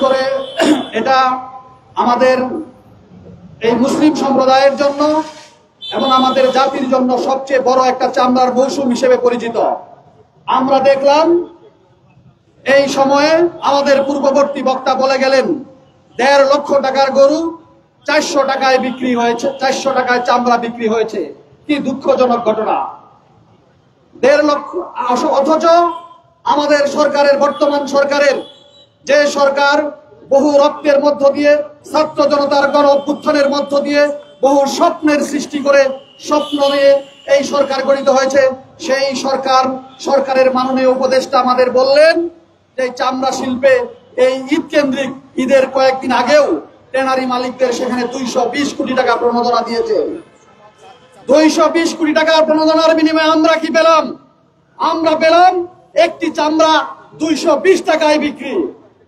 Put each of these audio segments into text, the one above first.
করে এটা আমাদের এই মুসলিম সম্প্রদায়ের জন্য এবং আমাদের জাতির জন্য সবচেয়ে বড় একটা চামড়ার মৌসুম হিসেবে পরিচিত। আমরা দেখলাম এই সময়ে আমাদের পূর্ববর্তী বক্তা বলে গেলেন ১.৫ লক্ষ টাকার গরু ৪০০ টাকায় বিক্রি হয়েছে, ৪০০ টাকায় চামড়া বিক্রি হয়েছে। কি দুঃখজনক ঘটনা। ১.৫ লক্ষ, অথচ আমাদের সরকারের, বর্তমান সরকারের যে সরকার বহু রক্তের মধ্য দিয়ে, ছাত্র জনতার গণ অভ্যুত্থানের মধ্য দিয়ে বহু স্বপ্নের সৃষ্টি করে স্বপ্ন নিয়ে এই সরকার গঠিত হয়েছে, সেই সরকারের মাননীয় উপদেষ্টা আমাদের বললেন যে চামড়া শিল্পে এই ঈদ কেন্দ্রিক, ঈদের কয়েকদিন আগেও ট্যানারি মালিকদের সেখানে ২২০ কোটি টাকা প্রণোদনা দিয়েছে। ২২০ কোটি টাকার প্রণোদনার বিনিময়ে আমরা কি পেলাম? আমরা পেলাম একটি চামড়া ২২০ টাকায় বিক্রি।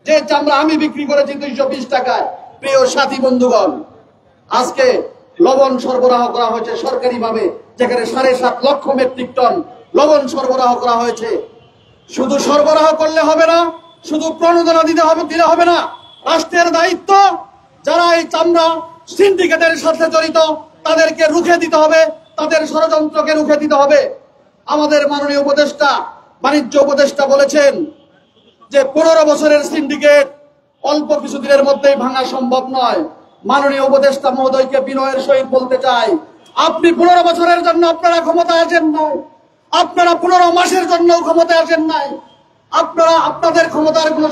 যে চামড়া আমি বিক্রি করেছি ২২০ টাকায়। প্রিয় সাথী বন্ধুগণ, আজকে লবণ সরবরাহ করা হয়েছে সরকারিভাবে, যেখানে ৭.৫ লক্ষ মেট্রিক টন লবণ সরবরাহ করা হয়েছে। শুধু সরবরাহ করলে হবে না, শুধু প্রণোদনা দিলে হবে না। রাষ্ট্রের দায়িত্ব, যারা এই চামড়া সিন্ডিকেটের সাথে জড়িত তাদেরকে রুখে দিতে হবে, তাদের ষড়যন্ত্রকে রুখে দিতে হবে। আমাদের মাননীয় উপদেষ্টা, বাণিজ্য উপদেষ্টা বলেছেন যে ১৫ বছরের সিন্ডিকেট অল্প কিছুদিনের মধ্যেই ভাঙা সম্ভব নয়। মাননীয় উপদেষ্টা মহোদয়কে বিনয়ের সহিত বলতে চাই, আপনি ১৫ বছরের জন্য আপনারা ক্ষমতায় আসেন নাই, আপনারা ১৫ মাসের জন্য ক্ষমতায় আসেন নাই। আপনাদের ক্ষমতার কোনো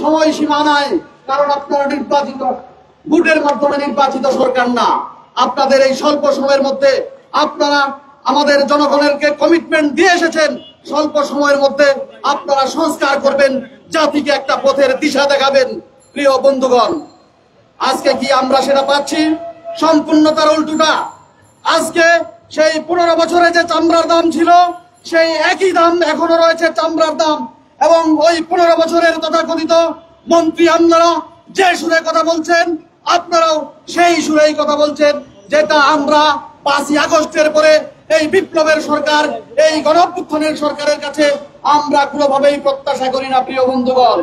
সময়সীমা নাই, কারণ আপনারা নির্বাচিত, ভোটের মাধ্যমে নির্বাচিত সরকার না। আপনাদের এই স্বল্প সময়ের মধ্যে আপনারা আমাদের জনগণেরকে কমিটমেন্ট দিয়ে এসেছেন, স্বল্প সময়ের মধ্যে আপনারা সংস্কার করবেন, জাতিকে একটা পথের দিশা দেখাবেন। প্রিয় বন্ধুগণ, আজকে কি আমরা সেটা পাচ্ছি? সম্পূর্ণ তার উল্টোটা। আজকে সেই ১৫ বছরে যে চামড়ার দাম ছিল, সেই একই দাম এখনো রয়েছে চামড়ার দাম। এবং ওই ১৫ বছরের তথাকথিত মন্ত্রী আপনারা যে সুরে কথা বলছেন, আপনারাও সেই সুরেই কথা বলছেন, যেটা আমরা ৫ই আগস্টের পরে এই বিপ্লবের সরকার, এই গণঅভ্যুত্থানের সরকারের কাছে আমরা কোনোভাবেই প্রত্যাশা করি না। প্রিয় বন্ধুগণ,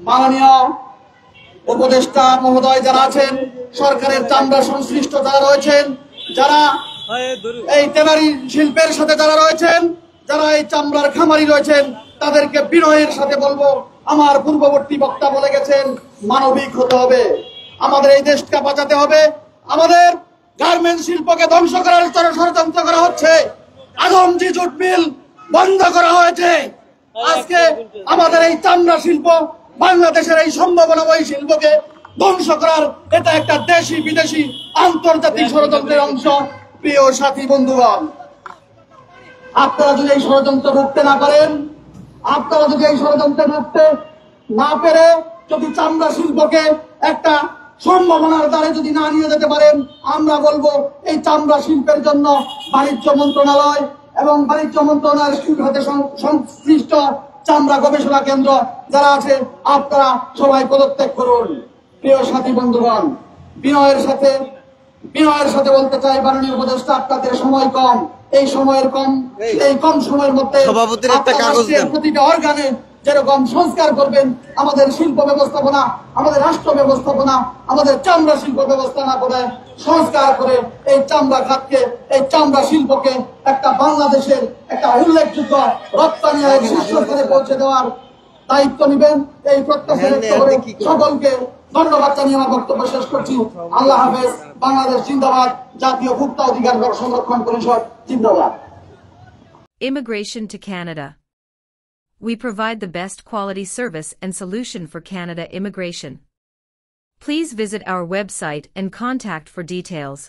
মাননীয় উপদেষ্টা মহোদয় যারা আছেন, সরকারের চামড়া সংশ্লিষ্ট যারা রয়েছেন, যারা এই ট্যানারি শিল্পের সাথে যারা রয়েছেন, যারা এই চামড়ার খামারি রয়েছেন, তাদেরকে বিনয়ের সাথে বলবো, আমার পূর্ববর্তী বক্তা বলে গেছেন, মানবিক হতে হবে, আমাদের এই দেশকে বাঁচাতে হবে। আমাদের গার্মেন্টস শিল্পকে ধ্বংস করার ষড়যন্ত্র করা হচ্ছে, আদমজি জুট মিল বন্ধ করা হয়েছে। আজকে আমাদের এই চামড়া শিল্প, বাংলাদেশের এই সম্ভাবনাময় শিল্পকে ধ্বংস করার এটা একটা দেশি বিদেশি আন্তর্জাতিক ষড়যন্ত্রের অংশ। প্রিয় সাথী বন্ধুগণ, আপনারা যদি এই ষড়যন্ত্র রুখতে না পারেন, আপনারা যদি এই ষড়যন্ত্রে রুখতে না পেরে যদি চামড়া শিল্পকে একটা সম্ভাবনার দ্বারে যদি না নিয়ে যেতে পারেন, আমরা বলবো এই চামড়া শিল্পের জন্য বাণিজ্য মন্ত্রণালয় এবং বাণিজ্য মন্ত্রণালয়ের সাথে সংশ্লিষ্ট চামড়া গবেষণা কেন্দ্র যারা আছে, আপনারা সবাই পদত্যাগ করুন। প্রিয় সাথী বন্ধুগণ, বিনয়ের সাথে বলতে চাই, মাননীয় উপদেষ্টা, আপনাদের সময় কম, এই কম সময়ের মধ্যে প্রতিটা অর্গানে যেরকম সংস্কার করবেন, আমাদের শিল্প ব্যবস্থাপনা, আমাদের রাষ্ট্র ব্যবস্থাপনা, আমাদের চামড়া শিল্প ব্যবস্থাপনা করে সংস্কার করে এই চামড়া খাতকে, এই চামড়া শিল্পকে একটা বাংলাদেশের একটা উল্লেখযোগ্য রপ্তানি আয়ের শীর্ষস্থানে পৌঁছে দেওয়ার দায়িত্ব নেবেন। এই প্রত্যাশা ব্যক্ত করে সকলকে ধন্যবাদ জানিয়ে আমার বক্তব্য শেষ করছি। আল্লাহ হাফেজ। বাংলাদেশ জিন্দাবাদ। জাতীয় ভোক্তা অধিকার সংরক্ষণ পরিষদ জিন্দাবাদ। Immigration to Canada. We provide the best quality service and solution for Canada immigration. Please visit our website and contact for details.